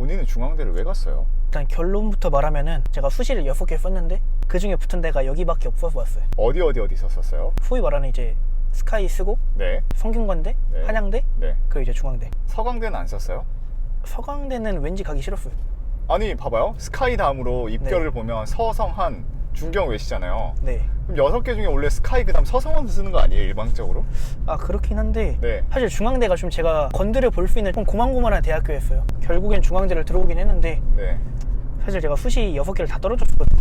본인은 중앙대를 왜 갔어요? 일단 결론부터 말하면은 제가 수시를 6개 썼는데 그 중에 붙은 데가 여기밖에 없어서 왔어요. 어디 썼었어요? 소위 말하는 이제 스카이 쓰고 네. 성균관대, 네. 한양대, 네. 그리고 이제 중앙대. 서강대는 안 썼어요? 서강대는 왠지 가기 싫었어요. 아니 봐봐요. 스카이 다음으로 입결을 보면 서성한, 중경 외시잖아요. 네. 그럼 6개 중에 원래 스카이 그다음 서성원 쓰는 거 아니에요? 일방적으로? 아 그렇긴 한데 네. 사실 중앙대가 좀 제가 건드려 볼 수 있는 좀 고만고만한 대학교였어요. 결국엔 중앙대를 들어오긴 했는데 네. 사실 제가 수시 6개를 다 떨어졌거든요.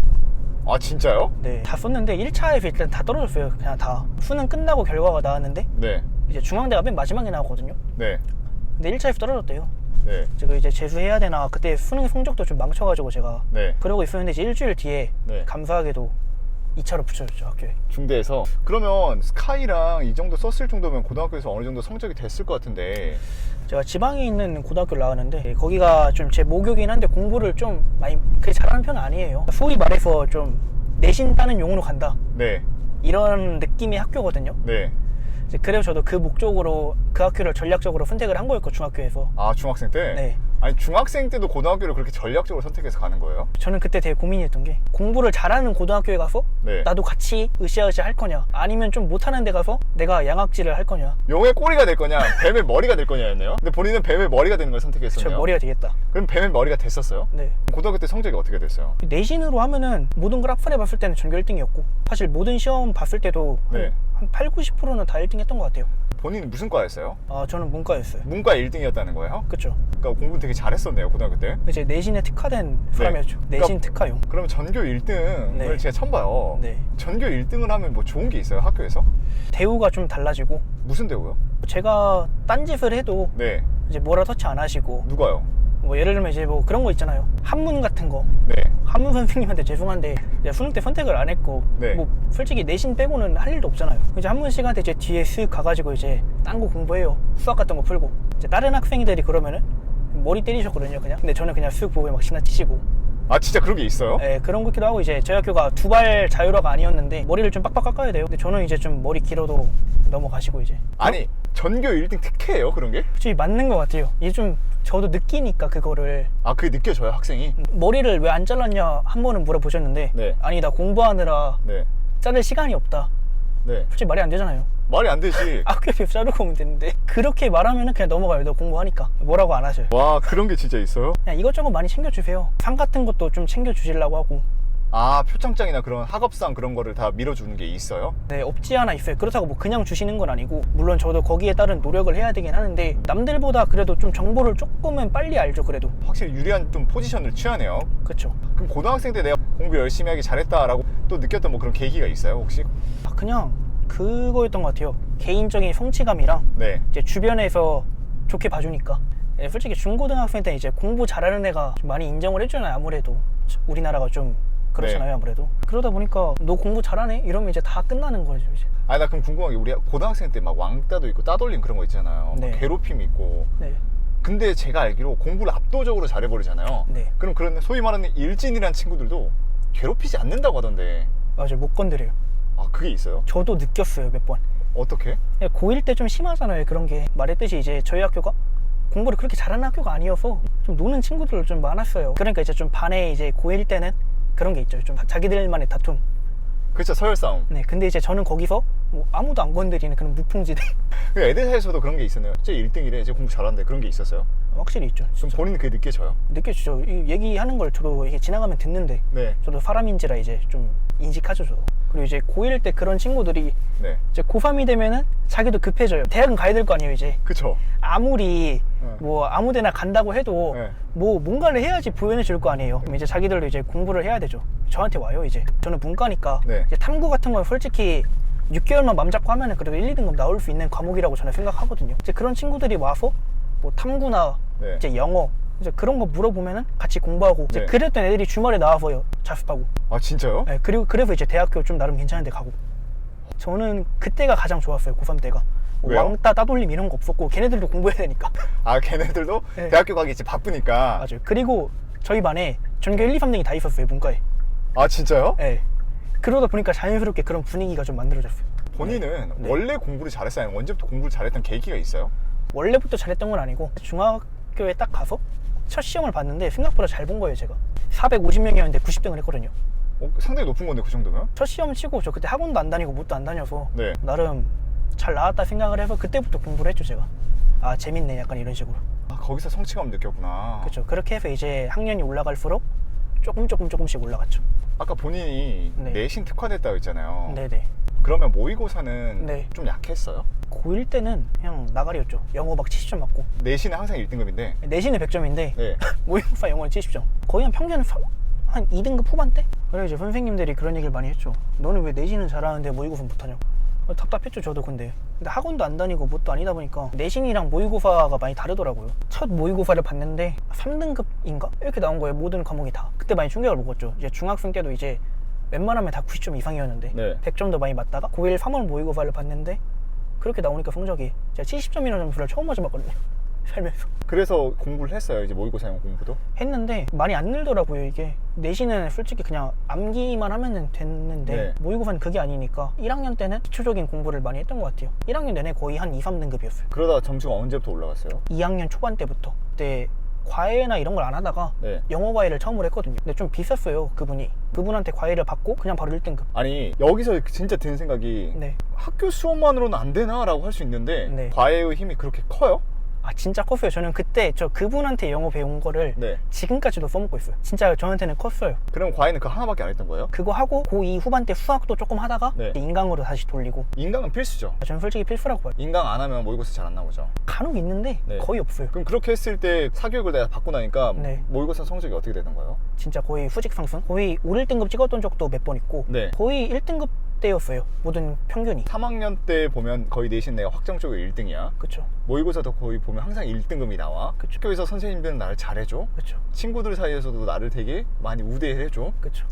아 진짜요? 네. 다 썼는데 1차에서 일단 다 떨어졌어요. 그냥 다. 수능 끝나고 결과가 나왔는데 네. 이제 중앙대가 맨 마지막에 나왔거든요. 네. 근데 1차에서 떨어졌대요. 네. 제가 이제 재수해야 되나 그때 수능 성적도 좀 망쳐가지고 제가 네. 그러고 있었는데 이제 일주일 뒤에 네. 감사하게도 2차로 붙여줬죠 학교에. 중대에서. 그러면 스카이랑 이 정도 썼을 정도면 고등학교에서 어느 정도 성적이 됐을 것 같은데. 제가 지방에 있는 고등학교를 나왔는데 거기가 좀 제 모교긴 한데 공부를 좀 많이 그렇게 잘하는 편은 아니에요. 소위 말해서 좀 내신 따는 용으로 간다 네. 이런 느낌의 학교거든요. 네. 이제 그래서 저도 그 목적으로 그 학교를 전략적으로 선택을 한 거였고 중학교에서. 아 중학생 때? 네. 아니 중학생 때도 고등학교를 그렇게 전략적으로 선택해서 가는 거예요? 저는 그때 되게 고민이었던 게 공부를 잘하는 고등학교에 가서 네. 나도 같이 으쌰으쌰 할 거냐 아니면 좀 못하는 데 가서 내가 양악질을 할 거냐. 용의 꼬리가 될 거냐 뱀의 머리가 될 거냐였네요. 근데 본인은 뱀의 머리가 되는 걸 저 선택했었네요. 머리가 되겠다. 그럼 뱀의 머리가 됐었어요? 네. 고등학교 때 성적이 어떻게 됐어요? 내신으로 하면은 모든 걸 합산해 봤을 때는 전교 1등이었고 사실 모든 시험 봤을 때도 네. 한 8, 90%는 다 1등 했던 것 같아요. 본인은 무슨 과였어요? 아 저는 문과였어요. 문과 1등이었다는 거예요? 그쵸. 그러니까 공부 되게 잘했었네요 고등학교 때. 이제 내신에 특화된 사람이었죠. 내신 그러니까 특화용. 그러면 전교 1등을 네. 제가 처음 봐요. 네. 전교 1등을 하면 뭐 좋은 게 있어요 학교에서? 대우가 좀 달라지고 무슨 대우요? 제가 딴짓을 해도 네. 이제 뭐라 터치 안 하시고 누가요? 뭐 예를 들면 이제 뭐 그런 거 있잖아요. 한문 같은 거. 네. 한문 선생님한테 죄송한데 이제 수능 때 선택을 안 했고 네. 뭐 솔직히 내신 빼고는 할 일도 없잖아요. 이제 한문 시간 때 이제 뒤에 쓱 가가지고 이제 딴 거 공부해요. 수학 같은 거 풀고 이제 다른 학생들이 그러면은 머리 때리셨거든요 그냥. 근데 저는 그냥 쓱 보고 막 지나치시고. 아 진짜 그런 게 있어요? 네, 그런 거기도 하고 이제 저희 학교가 두발 자유로가 아니었는데 머리를 좀 빡빡 깎아야 돼요. 근데 저는 이제 좀 머리 길어도 넘어가시고 이제. 아니 전교 1등 특혜예요 그런 게? 솔직히 맞는 것 같아요. 이게 좀 저도 느끼니까 그거를. 아 그게 느껴져요 학생이? 머리를 왜 안 잘랐냐 한 번은 물어보셨는데 네. 아니 나 공부하느라 네. 자를 시간이 없다. 네. 솔직히 말이 안 되잖아요. 말이 안 되지. 학교에 자르고 오면 되는데 그렇게 말하면은 그냥 넘어가요. 너 공부하니까. 뭐라고 안 하셔요. 와 그런 게 진짜 있어요? 그냥 이것저것 많이 챙겨주세요. 상 같은 것도 좀 챙겨주시려고 하고. 아 표창장이나 그런 학업상 그런 거를 다 밀어주는 게 있어요? 네, 없지 않아 있어요. 그렇다고 뭐 그냥 주시는 건 아니고 물론 저도 거기에 따른 노력을 해야 되긴 하는데 남들보다 그래도 좀 정보를 조금은 빨리 알죠. 그래도. 확실히 유리한 좀 포지션을 취하네요. 그쵸. 그럼 고등학생 때 내가 공부 열심히 하기 잘했다라고 또 느꼈던 뭐 그런 계기가 있어요 혹시? 아, 그냥 그거였던 것 같아요. 개인적인 성취감이랑 네. 이제 주변에서 좋게 봐주니까. 예, 솔직히 중고등학생 때 이제 공부 잘하는 애가 좀 많이 인정을 해주잖아요. 아무래도 우리나라가 좀 그렇잖아요. 네. 아무래도. 그러다 보니까 너 공부 잘하네? 이러면 이제 다 끝나는 거죠 이제. 아니 나 그럼 궁금한 게 우리 고등학생 때 막 왕따도 있고 따돌림 그런 거 있잖아요. 네. 막 괴롭힘 있고. 네. 근데 제가 알기로 공부를 압도적으로 잘해버리잖아요. 네. 그럼 그런 소위 말하는 일진이란 친구들도 괴롭히지 않는다고 하던데. 맞아요. 못 건드려요. 아 그게 있어요? 저도 느꼈어요. 몇 번. 어떻게? 고1 때 좀 심하잖아요. 그런 게. 말했듯이 이제 저희 학교가 공부를 그렇게 잘하는 학교가 아니어서 좀 노는 친구들 좀 많았어요. 그러니까 이제 좀 반에 이제 고1 때는 그런 게 있죠. 좀 자기들만의 다툼. 그렇죠 서열 싸움. 네. 근데 이제 저는 거기서 뭐 아무도 안 건드리는 그런 무풍지대. 그 애들 사이에서도 그런 게 있었네요. 쟤 1등이래, 쟤 공부 잘하는데 그런 게 있었어요? 확실히 있죠. 그럼 진짜. 본인은 그게 느껴져요? 느껴지죠. 이 얘기하는 걸 저도 이게 지나가면 듣는데 네. 저도 사람인지라 이제 좀 인식하죠. 저도. 그리고 이제 고1 때 그런 친구들이 네. 이제 고3이 되면은 자기도 급해져요. 대학은 가야 될 거 아니에요 이제. 그쵸. 아무리 네. 뭐 아무데나 간다고 해도 네. 뭐 뭔가를 해야지 보여내 줄 거 아니에요. 그럼 이제 자기들도 이제 공부를 해야 되죠. 저한테 와요 이제. 저는 문과니까 네. 이제 탐구 같은 건 솔직히 6개월만 맘 잡고 하면은 그래도 1, 2등급 나올 수 있는 과목이라고 저는 생각하거든요. 이제 그런 친구들이 와서 뭐 탐구나 네. 이제 영어 이제 그런 거 물어보면은 같이 공부하고 이제 네. 그랬던 애들이 주말에 나와서 자습하고. 아 진짜요? 네, 그리고 그래서 이제 대학교 좀 나름 괜찮은 데 가고. 저는 그때가 가장 좋았어요. 고3 때가. 뭐 왜요? 왕따 따돌림 이런 거 없었고 걔네들도 공부해야 되니까. 아 걔네들도 네. 대학교 가기 이제 바쁘니까. 맞아요. 그리고 저희 반에 전교 1, 2, 3등이 다 있었어요. 문과에. 아 진짜요? 네. 그러다 보니까 자연스럽게 그런 분위기가 좀 만들어졌어요. 본인은 네. 원래 공부를 잘했어요? 아니면 언제부터 공부를 잘했던 계기가 있어요? 원래부터 잘했던 건 아니고 중학교에 딱 가서 첫 시험을 봤는데 생각보다 잘 본 거예요 제가. 450명이었는데 90등을 했거든요. 상당히 높은 건데 그 정도면? 첫 시험 치고 저 그때 학원도 안 다니고 뭣도 안 다녀서 네. 나름 잘 나왔다 생각을 해서 그때부터 공부를 했죠 제가. 아 재밌네 약간 이런 식으로. 거기서 성취감 느꼈구나. 그렇죠. 그렇게 해서 이제 학년이 올라갈수록 조금씩 올라갔죠. 아까 본인이 네. 내신 특화됐다고 했잖아요. 네네. 그러면 모의고사는 네. 좀 약했어요? 고1 때는 그냥 나가리였죠. 영어 막 70점 맞고. 내신은 항상 1등급인데 내신은 100점인데 네. 모의고사 영어는 70점. 거의 한 평균 한 2등급 후반대? 그래서 이제 선생님들이 그런 얘기를 많이 했죠. 너는 왜 내신은 잘하는데 모의고사 못하냐고. 답답했죠 저도. 근데 학원도 안 다니고 뭣도 아니다 보니까 내신이랑 모의고사가 많이 다르더라고요. 첫 모의고사를 봤는데 3등급인가? 이렇게 나온 거예요. 모든 과목이 다. 그때 많이 충격을 먹었죠. 이제 중학생 때도 이제 웬만하면 다 90점 이상이었는데 네. 100점도 많이 맞다가 고1 3월 모의고사를 봤는데 그렇게 나오니까 성적이 제가 70점이라는 점수를 처음 맞아봤거든요. 살면서. 그래서 공부를 했어요. 이제 모의고사용 공부도. 했는데 많이 안 늘더라고요. 이게 내신은 솔직히 그냥 암기만 하면 됐는데 네. 모의고사는 그게 아니니까 1학년 때는 기초적인 공부를 많이 했던 것 같아요. 1학년 내내 거의 한 2, 3등급이었어요 그러다 점수가 언제부터 올라갔어요? 2학년 초반 때부터. 그때 과외나 이런 걸 안 하다가 네. 영어 과외를 처음으로 했거든요. 근데 좀 비쌌어요 그분이. 그분한테 과외를 받고 그냥 바로 1등급. 아니 여기서 진짜 드는 생각이 네. 학교 수업만으로는 안 되나? 라고 할 수 있는데 네. 과외의 힘이 그렇게 커요? 아 진짜 컸어요. 저는 그때 그분한테 영어 배운 거를 네. 지금까지도 써먹고 있어요. 진짜 저한테는 컸어요. 그럼 과외는 그 하나밖에 안 했던 거예요? 그거 하고 고2 후반 때 수학도 조금 하다가 네. 인강으로 다시 돌리고. 인강은 필수죠. 저는 솔직히 필수라고 봐요. 인강 안 하면 모의고사 잘 안 나오죠. 간혹 있는데 네. 거의 없어요. 그럼 그렇게 했을 때 사교육을 내가 받고 나니까 네. 모의고사 성적이 어떻게 되는 거예요? 진짜 거의 후직 상승? 거의 5, 1등급 찍었던 적도 몇 번 있고 네. 거의 1등급 대였어요. 모든 평균이. 3학년 때 보면 거의 내신 내가 확정적으로 1등이야. 그쵸. 모의고사도 거의 보면 항상 1등급이 나와. 그쵸. 학교에서 선생님들은 나를 잘해줘. 그쵸. 친구들 사이에서도 나를 되게 많이 우대해줘. 그쵸.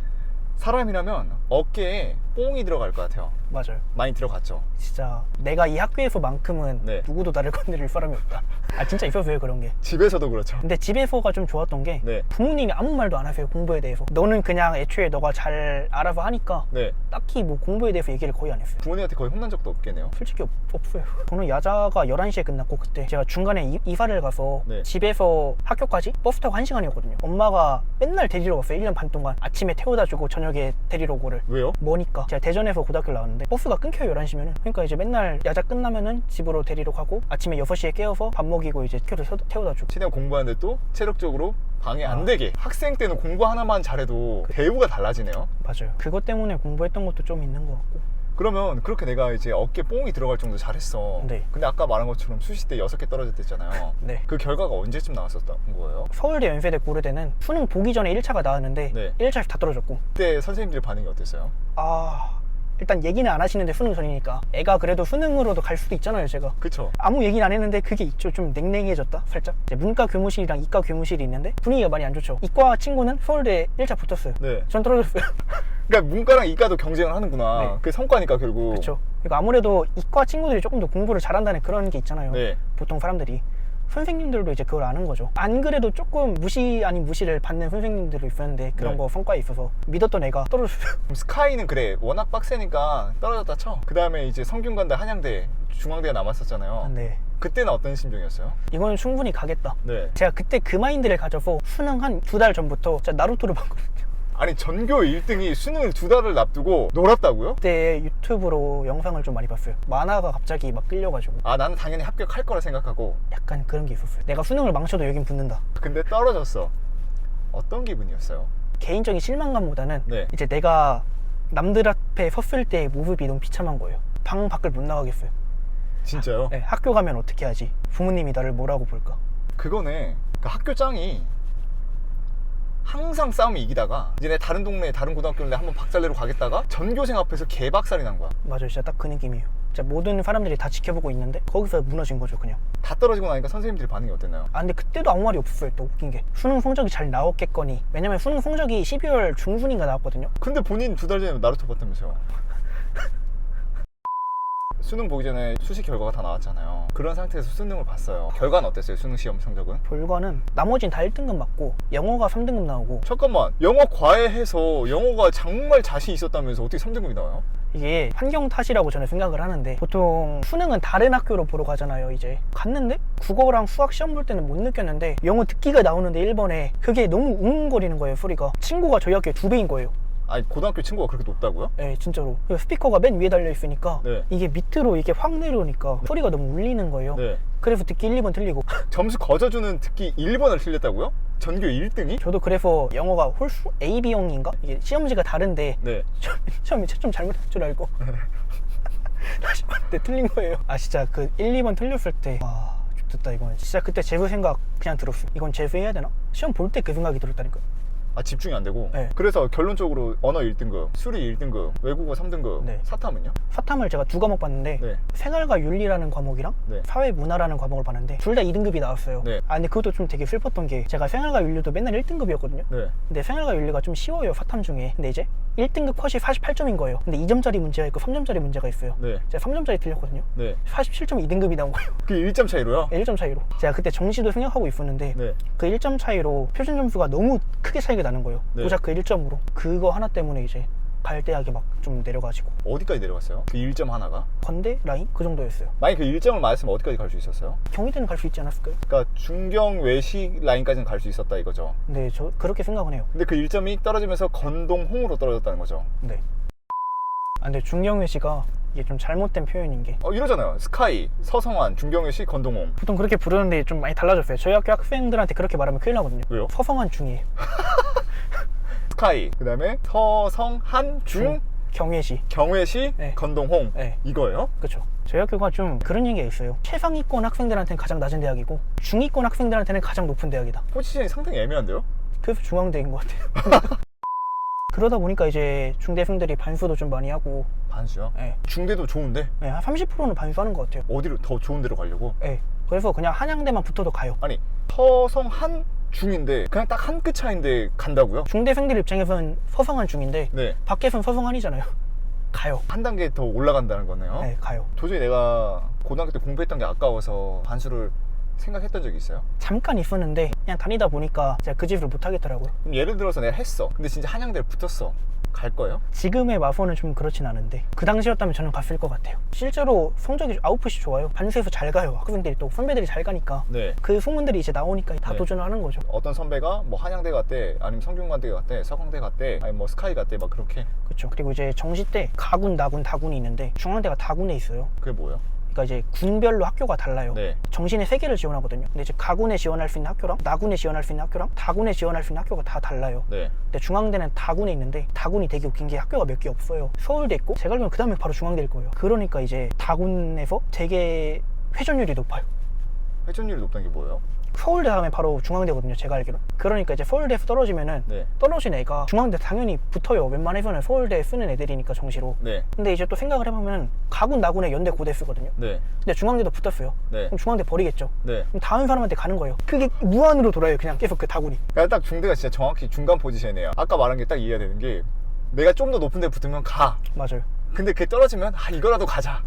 사람이라면 어깨에 뽕이 들어갈 것 같아요. 맞아요. 많이 들어갔죠. 진짜 내가 이 학교에서만큼은 네. 누구도 나를 건드릴 사람이 없다. 아 진짜 있었어요 그런 게. 집에서도 그렇죠. 근데 집에서가 좀 좋았던 게 네. 부모님이 아무 말도 안 하세요 공부에 대해서. 너는 그냥 애초에 너가 잘 알아서 하니까 네. 딱히 뭐 공부에 대해서 얘기를 거의 안 했어요. 부모님한테 거의 혼난 적도 없겠네요. 솔직히 없어요. 저는 야자가 11시에 끝났고 그때 제가 중간에 이사를 가서 네. 집에서 학교까지 버스 타고 1시간이었거든요. 엄마가 맨날 데리러 갔어요. 1년 반 동안. 아침에 태워다 주고 저녁에 데리러 오고를. 왜요? 머니까. 제가 대전에서 고등학교를 나왔는데 버스가 끊겨요 11시면은. 그러니까 이제 맨날 야자 끝나면은 집으로 데리러 가고 아침에 6시에 깨워서 밥 먹이고 이제 학교를 태워다 주고. 최대한 공부하는데 또 체력적으로 방해 안 아. 되게. 학생 때는 공부 하나만 잘해도 대우가 달라지네요. 맞아요. 그것 때문에 공부했던 것도 좀 있는 것 같고. 그러면 그렇게 내가 이제 어깨 뽕이 들어갈 정도 잘했어. 네. 근데 아까 말한 것처럼 수시 때 6개 떨어졌댔잖아요. 네. 그 결과가 언제쯤 나왔었던 거예요? 서울대, 연세대, 고려대는 수능 보기 전에 1차가 나왔는데 네. 1차에서 다 떨어졌고. 그때 선생님들 반응이 어땠어요? 일단 얘기는 안 하시는데 수능 전이니까 애가 그래도 수능으로도 갈 수도 있잖아요 제가. 그쵸? 아무 얘기는 안 했는데 그게 있죠. 좀 냉랭해졌다 살짝. 이제 문과 교무실이랑 이과 교무실이 있는데 분위기가 많이 안 좋죠. 이과 친구는 서울대 1차 붙었어요. 네. 전 떨어졌어요. 그러니까 문과랑 이과도 경쟁을 하는구나. 네. 그게 성과니까 결국. 그렇죠. 그러니까 아무래도 이과 친구들이 조금 더 공부를 잘한다는 그런 게 있잖아요. 네. 보통 사람들이. 선생님들도 이제 그걸 아는 거죠. 안 그래도 조금 무시 아닌 무시를 받는 선생님들도 있었는데 그런 네. 거 성과에 있어서 믿었던 애가 떨어졌어요. 그럼 스카이는 그래 워낙 빡세니까 떨어졌다 쳐. 그 다음에 이제 성균관대, 한양대, 중앙대가 남았었잖아요. 네. 그때는 어떤 심정이었어요? 이거는 충분히 가겠다. 네. 제가 그때 그 마인드를 가져서 수능 한 2달 전부터 진짜 나루토를 봤거든요. 아니 전교 1등이 수능을 2달을 앞두고 놀았다고요? 그때 유튜브로 영상을 좀 많이 봤어요. 만화가 갑자기 막 끌려가지고 아 나는 당연히 합격할 거라 생각하고 약간 그런 게 있었어요. 내가 수능을 망쳐도 여긴 붙는다. 근데 떨어졌어. 어떤 기분이었어요? 개인적인 실망감보다는 네. 이제 내가 남들 앞에 섰을 때 모습이 너무 비참한 거예요. 방 밖을 못 나가겠어요. 진짜요? 네, 학교 가면 어떻게 하지? 부모님이 나를 뭐라고 볼까? 그거네. 그 학교 짱이 항상 싸움이 이기다가 이제 내 다른 동네 다른 고등학교를 한번 박살내러 가겠다가 전교생 앞에서 개박살이 난 거야. 맞아요. 진짜 딱 그 느낌이에요. 진짜 모든 사람들이 다 지켜보고 있는데 거기서 무너진 거죠 그냥. 다 떨어지고 나니까 선생님들이 반응이 어땠나요? 아 근데 그때도 아무 말이 없었어요. 또 웃긴 게 수능 성적이 잘 나왔겠거니. 왜냐면 수능 성적이 12월 중순인가 나왔거든요. 근데 본인 2달 전에 나루토 봤다면서요? 수능 보기 전에 수시 결과가 다 나왔잖아요. 그런 상태에서 수능을 봤어요. 결과는 어땠어요? 수능 시험 성적은? 결과는 나머진 다 1등급 맞고 영어가 3등급 나오고. 잠깐만, 영어 과외해서 영어가 정말 자신 있었다면서 어떻게 3등급이 나와요? 이게 환경 탓이라고 저는 생각을 하는데, 보통 수능은 다른 학교로 보러 가잖아요. 이제 갔는데 국어랑 수학 시험 볼 때는 못 느꼈는데 영어 듣기가 나오는데 1번에 그게 너무 웅웅거리는 거예요. 소리가 친구가 저희 학교에 2배인 거예요. 아니, 고등학교 친구가 그렇게 높다고요? 네, 진짜로. 스피커가 맨 위에 달려 있으니까 네. 이게 밑으로 이게 확 내려오니까 소리가 너무 울리는 거예요. 네. 그래서 듣기 1, 2번 틀리고. 점수 거저주는 듣기 1번을 틀렸다고요? 전교 1등이? 저도 그래서 영어가 홀수 AB형인가? 이게 시험지가 다른데 네. 처음에 채점 잘못한 줄 알고 다시 봤는데 틀린 거예요. 아 진짜 그 1, 2번 틀렸을 때 와, 좋겠다 이건. 진짜 그때 재수 생각 그냥 들었어요. 이건 재수해야 되나? 시험 볼 때 그 생각이 들었다니까요. 아, 집중이 안 되고? 네. 그래서 결론적으로 언어 1등급, 수리 1등급, 외국어 3등급, 네. 사탐은요? 사탐을 제가 2과목 봤는데 네. 생활과 윤리라는 과목이랑 네. 사회문화라는 과목을 봤는데 둘 다 2등급이 나왔어요. 네. 아 근데 그것도 좀 되게 슬펐던 게, 제가 생활과 윤리도 맨날 1등급이었거든요. 네. 근데 생활과 윤리가 좀 쉬워요, 사탐 중에. 근데 이제 1등급 컷이 48점인 거예요. 근데 2점짜리 문제가 있고 3점짜리 문제가 있어요. 네. 제가 3점짜리 틀렸거든요. 네. 47.2등급이 나온 거예요. 그 1점 차이로요? 1점 차이로. 제가 그때 정시도 생각하고 있었는데 네. 그 1점 차이로 표준 점수가 너무 크게 차이가 나는 거예요. 네. 고작 그 1점으로. 그거 하나 때문에 이제 갈 대학이 막 좀 내려가지고. 어디까지 내려갔어요? 그 1점 하나가? 건대 라인 그 정도였어요. 만약 그 1점을 맞았으면 어디까지 갈 수 있었어요? 경희대는 갈 수 있지 않았을까요? 그러니까 중경 외시 라인까지는 갈 수 있었다 이거죠. 네, 저 그렇게 생각은 해요. 근데 그 1점이 떨어지면서 건동홍으로 떨어졌다는 거죠. 네. 아, 근데 중경외시가 이게 좀 잘못된 표현인 게, 이러잖아요. 스카이, 서성환, 중경외시, 건동홍. 보통 그렇게 부르는데 좀 많이 달라졌어요. 저희 학교 학생들한테 그렇게 말하면 큰일 나거든요. 왜요? 서성한 중이에요. 스카이, 그 다음에 서성한, 중, 경외시. 경외시, 네. 건동홍. 네. 이거예요? 그렇죠. 저희 학교가 좀 그런 얘기가 있어요. 최상위권 학생들한테는 가장 낮은 대학이고 중위권 학생들한테는 가장 높은 대학이다. 포지션이 상당히 애매한데요? 그래서 중앙대인 것 같아요. 그러다 보니까 이제 중대생들이 반수도 좀 많이 하고. 반수요? 네. 중대도 좋은데 네, 한 30%는 반수하는 것 같아요. 어디로 더 좋은 데로 가려고? 네. 그래서 그냥 한양대만 붙어도 가요. 아니, 서성한 중인데 그냥 딱 한 끗 차인데 간다고요? 중대생들 입장에서는 서성한 중인데 네. 밖에서는 서성한이잖아요. 가요. 한 단계 더 올라간다는 거네요. 네, 가요. 도저히 내가 고등학교 때 공부했던 게 아까워서 반수를 생각했던 적이 있어요. 잠깐 있었는데 그냥 다니다 보니까 제가 그 집을 못 하겠더라고요. 그럼 예를 들어서 내가 했어. 근데 진짜 한양대를 붙었어. 갈 거예요? 지금의 와서는 좀 그렇진 않은데 그 당시였다면 저는 갔을 것 같아요. 실제로 성적이 아웃풋이 좋아요. 반수에서 잘 가요. 학생들이 또 선배들이 잘 가니까 네. 그 소문들이 이제 나오니까 다 네. 도전을 하는 거죠. 어떤 선배가 뭐 한양대 갔대, 아니면 성균관대 갔대, 서강대 갔대, 아니 뭐 스카이 갔대, 막 그렇게. 그렇죠. 그리고 이제 정시 때 가군, 나군, 다군이 있는데 중앙대가 다군에 있어요. 그게 뭐예요? 그러니까 이제 군별로 학교가 달라요. 네. 정시내 3개를 지원하거든요. 근데 이제 가군에 지원할 수 있는 학교랑 나군에 지원할 수 있는 학교랑 다군에 지원할 수 있는 학교가 다 달라요. 네. 근데 중앙대는 다군에 있는데 다군이 되게 웃긴 게 학교가 몇 개 없어요. 서울대 있고 제가 알기로는 그 다음에 바로 중앙대일 거예요. 그러니까 이제 다군에서 되게 회전율이 높아요. 회전율이 높다는 게 뭐예요? 서울대 다음에 바로 중앙대거든요, 제가 알기로는. 그러니까 이제 서울대에서 떨어지면은 네. 떨어진 애가 중앙대 당연히 붙어요. 웬만해서는 서울대에 쓰는 애들이니까 정시로. 네. 근데 이제 또 생각을 해보면 가군, 나군에 연대, 고대 쓰거든요. 네. 근데 중앙대도 붙었어요. 네. 그럼 중앙대 버리겠죠. 네. 그럼 다음 사람한테 가는 거예요. 그게 무한으로 돌아요. 그냥 계속 그 다군이. 그러니까 딱 중대가 진짜 정확히 중간 포지션이에요. 아까 말한 게 딱 이해가 되는 게 내가 좀 더 높은 데 붙으면 가. 맞아요. 근데 그게 떨어지면 이거라도 가자.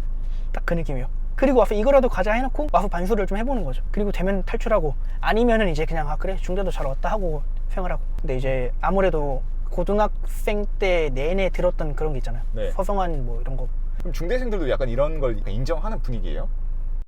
딱 그 느낌이에요. 그리고 와서 이거라도 가자 해놓고 와서 반수를 좀 해보는 거죠. 그리고 되면 탈출하고, 아니면은 이제 그냥 그래 중대도 잘 왔다 하고 생활하고. 근데 이제 아무래도 고등학생 때 내내 들었던 그런 게 있잖아요. 네. 서성한 뭐 이런 거. 그럼 중대생들도 약간 이런 걸 인정하는 분위기예요?